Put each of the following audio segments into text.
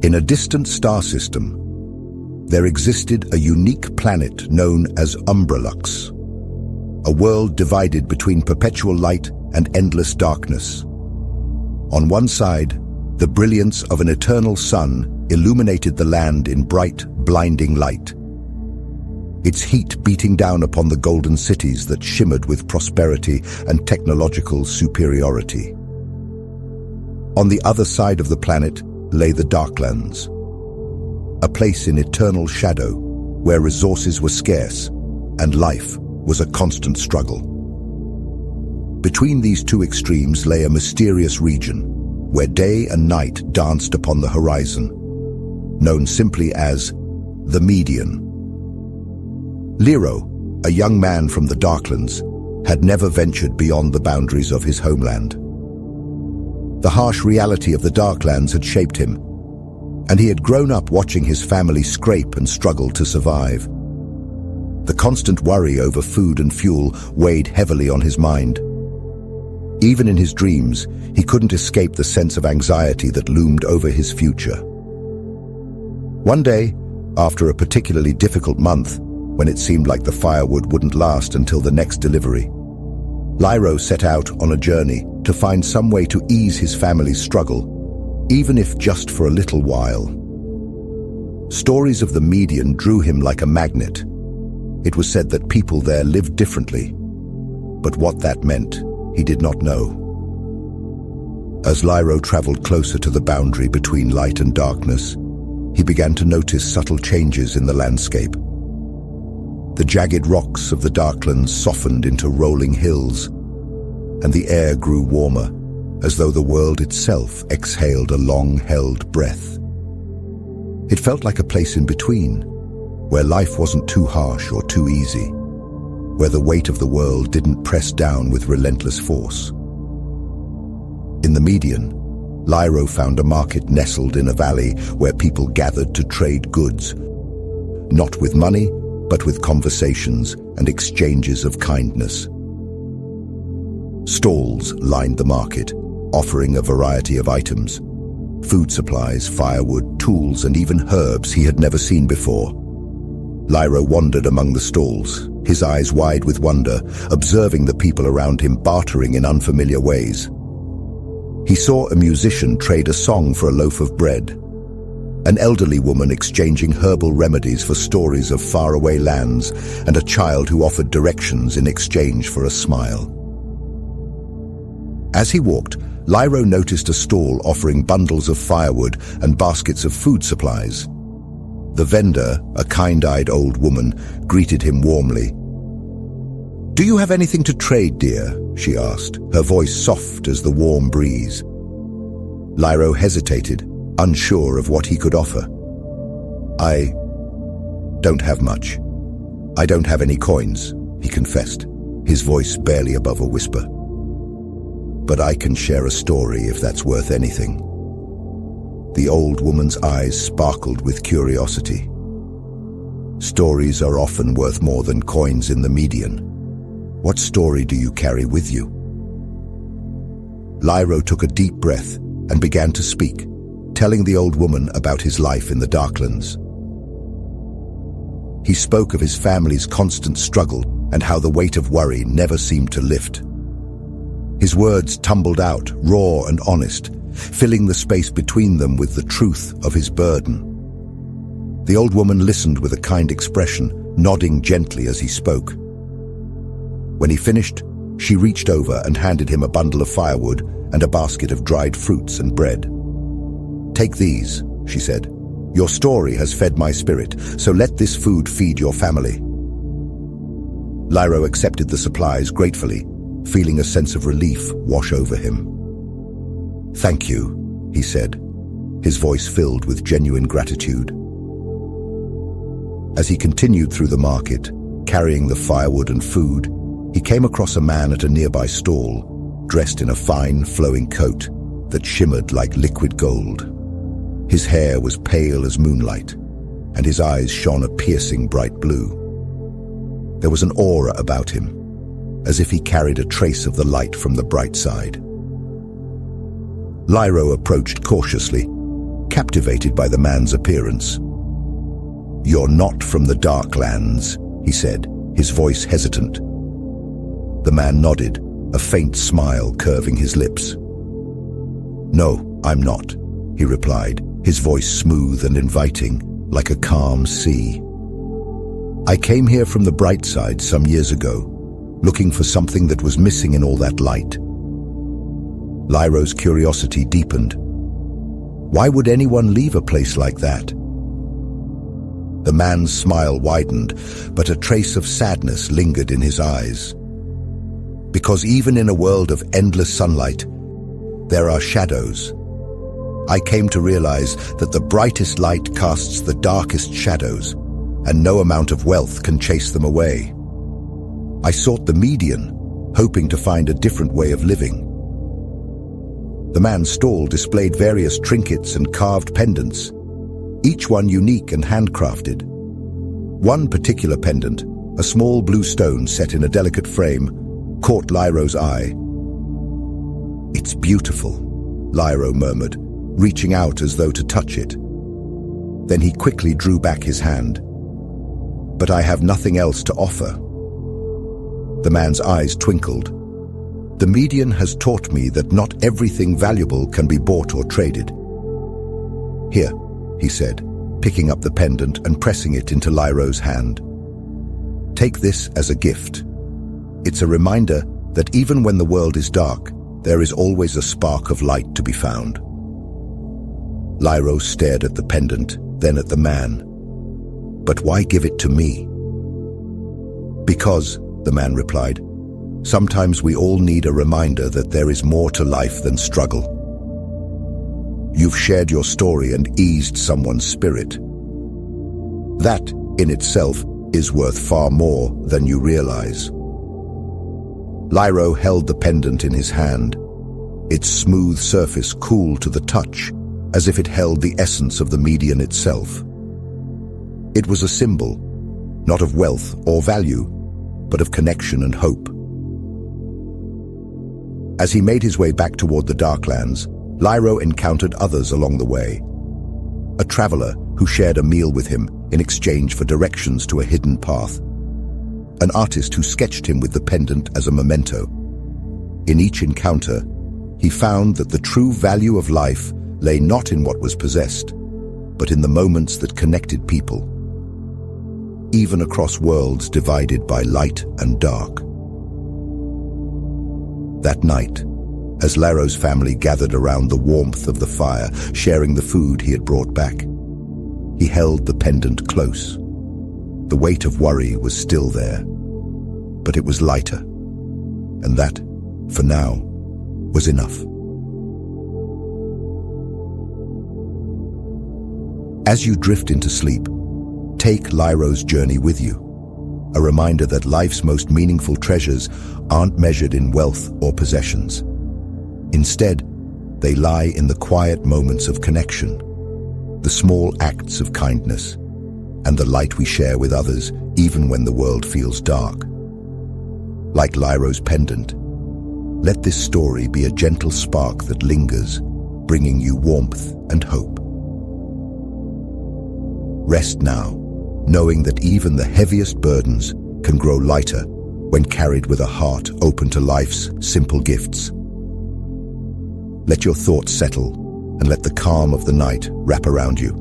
In a distant star system, there existed a unique planet known as Umbrelux, a world divided between perpetual light and endless darkness. On one side, the brilliance of an eternal sun illuminated the land in bright, blinding light, its heat beating down upon the golden cities that shimmered with prosperity and technological superiority. On the other side of the planet lay the Darklands, a place in eternal shadow where resources were scarce and life was a constant struggle. Between these two extremes lay a mysterious region where day and night danced upon the horizon, known simply as the Median. Lero, a young man from the Darklands, had never ventured beyond the boundaries of his homeland. The harsh reality of the Darklands had shaped him, and he had grown up watching his family scrape and struggle to survive. The constant worry over food and fuel weighed heavily on his mind. Even in his dreams, he couldn't escape the sense of anxiety that loomed over his future. One day, after a particularly difficult month, when it seemed like the firewood wouldn't last until the next delivery, Lero set out on a journey to find some way to ease his family's struggle, even if just for a little while. Stories of the Median drew him like a magnet. It was said that people there lived differently, but what that meant, he did not know. As Lero traveled closer to the boundary between light and darkness, he began to notice subtle changes in the landscape. The jagged rocks of the Darklands softened into rolling hills, and the air grew warmer, as though the world itself exhaled a long-held breath. It felt like a place in between, where life wasn't too harsh or too easy, where the weight of the world didn't press down with relentless force. In the Median, Lero found a market nestled in a valley where people gathered to trade goods, not with money, but with conversations and exchanges of kindness. Stalls lined the market, offering a variety of items: food supplies, firewood, tools, and even herbs he had never seen before. Lero wandered among the stalls, his eyes wide with wonder, observing the people around him bartering in unfamiliar ways. He saw a musician trade a song for a loaf of bread, an elderly woman exchanging herbal remedies for stories of faraway lands, and a child who offered directions in exchange for a smile. As he walked, Lero noticed a stall offering bundles of firewood and baskets of food supplies. The vendor, a kind-eyed old woman, greeted him warmly. "Do you have anything to trade, dear?" she asked, her voice soft as the warm breeze. Lero hesitated, unsure of what he could offer. "I don't have much. I don't have any coins," he confessed, his voice barely above a whisper. "But I can share a story if that's worth anything." The old woman's eyes sparkled with curiosity. "Stories are often worth more than coins in the Median. What story do you carry with you?" Lero took a deep breath and began to speak, telling the old woman about his life in the Darklands. He spoke of his family's constant struggle and how the weight of worry never seemed to lift. His words tumbled out, raw and honest, filling the space between them with the truth of his burden. The old woman listened with a kind expression, nodding gently as he spoke. When he finished, she reached over and handed him a bundle of firewood and a basket of dried fruits and bread. "Take these," she said. "Your story has fed my spirit, so let this food feed your family." Lero accepted the supplies gratefully, feeling a sense of relief wash over him. "Thank you," he said, his voice filled with genuine gratitude. As he continued through the market, carrying the firewood and food, he came across a man at a nearby stall, dressed in a fine, flowing coat that shimmered like liquid gold. His hair was pale as moonlight, and his eyes shone a piercing bright blue. There was an aura about him, as if he carried a trace of the light from the bright side. Lero approached cautiously, captivated by the man's appearance. "You're not from the Darklands," he said, his voice hesitant. The man nodded, a faint smile curving his lips. "No, I'm not," he replied, his voice smooth and inviting, like a calm sea. "I came here from the bright side some years ago, looking for something that was missing in all that light." Lyro's curiosity deepened. Why would anyone leave a place like that? The man's smile widened, but a trace of sadness lingered in his eyes. "Because even in a world of endless sunlight, there are shadows. I came to realize that the brightest light casts the darkest shadows, and no amount of wealth can chase them away. I sought the median, hoping to find a different way of living." The man's stall displayed various trinkets and carved pendants, each one unique and handcrafted. One particular pendant, a small blue stone set in a delicate frame, caught Lyro's eye. "It's beautiful," Lyro murmured, reaching out as though to touch it. Then he quickly drew back his hand. "But I have nothing else to offer." The man's eyes twinkled. "The median has taught me that not everything valuable can be bought or traded." "Here," he said, picking up the pendant and pressing it into Lyro's hand. "Take this as a gift. It's a reminder that even when the world is dark, there is always a spark of light to be found." Lyro stared at the pendant, then at the man. "But why give it to me?" "Because," the man replied, "sometimes we all need a reminder that there is more to life than struggle. You've shared your story and eased someone's spirit. That, in itself, is worth far more than you realize." Lyro held the pendant in his hand, its smooth surface cool to the touch, as if it held the essence of the median itself. It was a symbol, not of wealth or value, but of connection and hope. As he made his way back toward the Darklands, Lyro encountered others along the way. A traveler who shared a meal with him in exchange for directions to a hidden path. An artist who sketched him with the pendant as a memento. In each encounter, he found that the true value of life lay not in what was possessed, but in the moments that connected people, even across worlds divided by light and dark. That night, as Lyro's family gathered around the warmth of the fire, sharing the food he had brought back, he held the pendant close. The weight of worry was still there, but it was lighter, and that, for now, was enough. As you drift into sleep, take Lyro's journey with you, a reminder that life's most meaningful treasures aren't measured in wealth or possessions. Instead, they lie in the quiet moments of connection, the small acts of kindness, and the light we share with others even when the world feels dark. Like Lyro's pendant, let this story be a gentle spark that lingers, bringing you warmth and hope. Rest now, knowing that even the heaviest burdens can grow lighter when carried with a heart open to life's simple gifts. Let your thoughts settle and let the calm of the night wrap around you.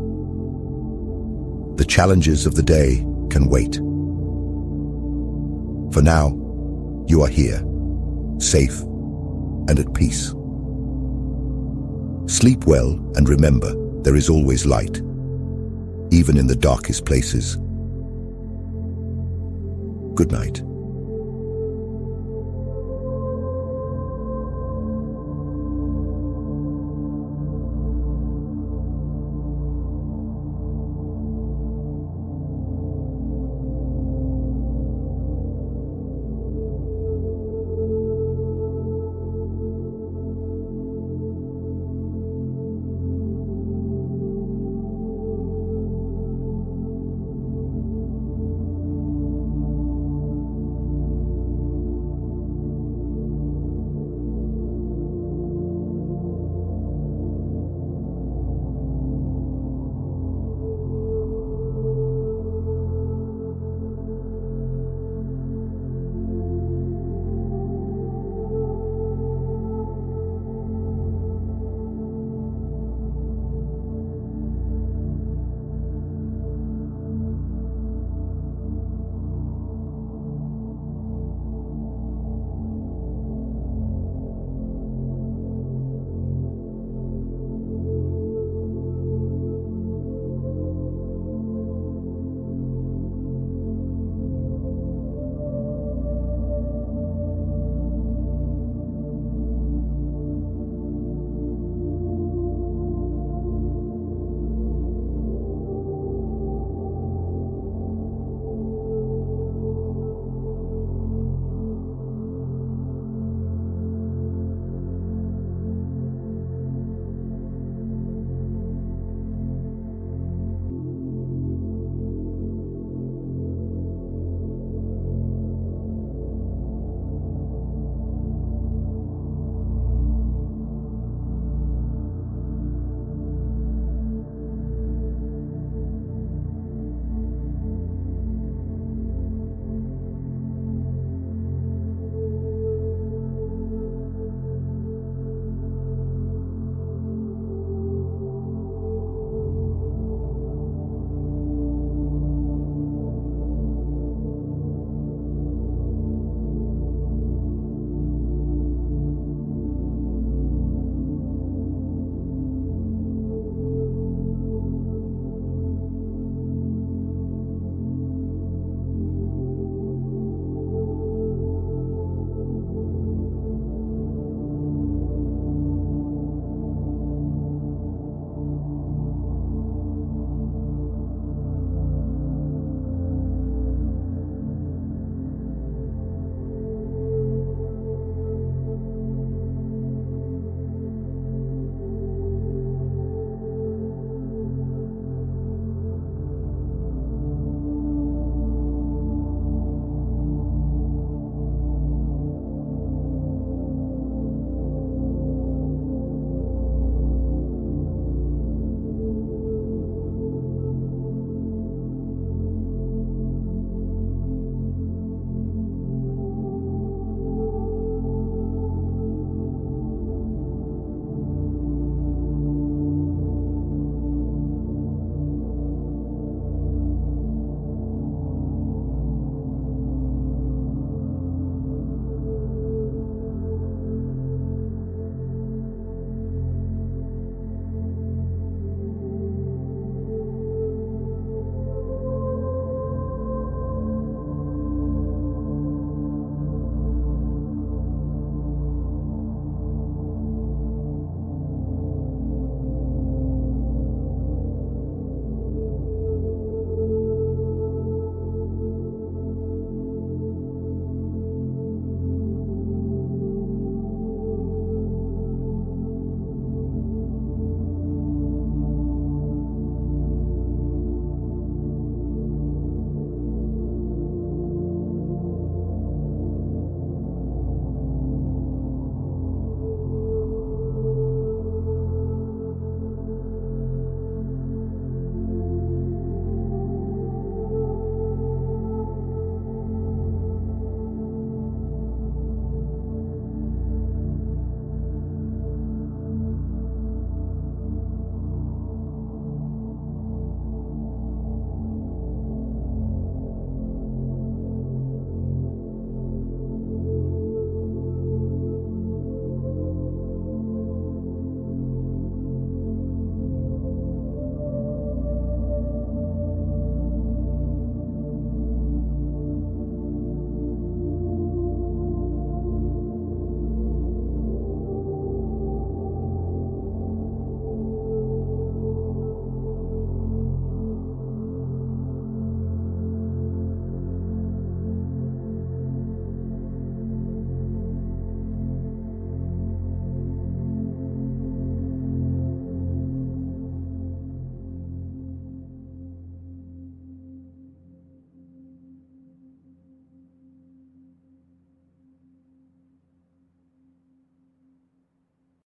The challenges of the day can wait. For now, you are here, safe and at peace. Sleep well and remember, there is always light, even in the darkest places. Good night.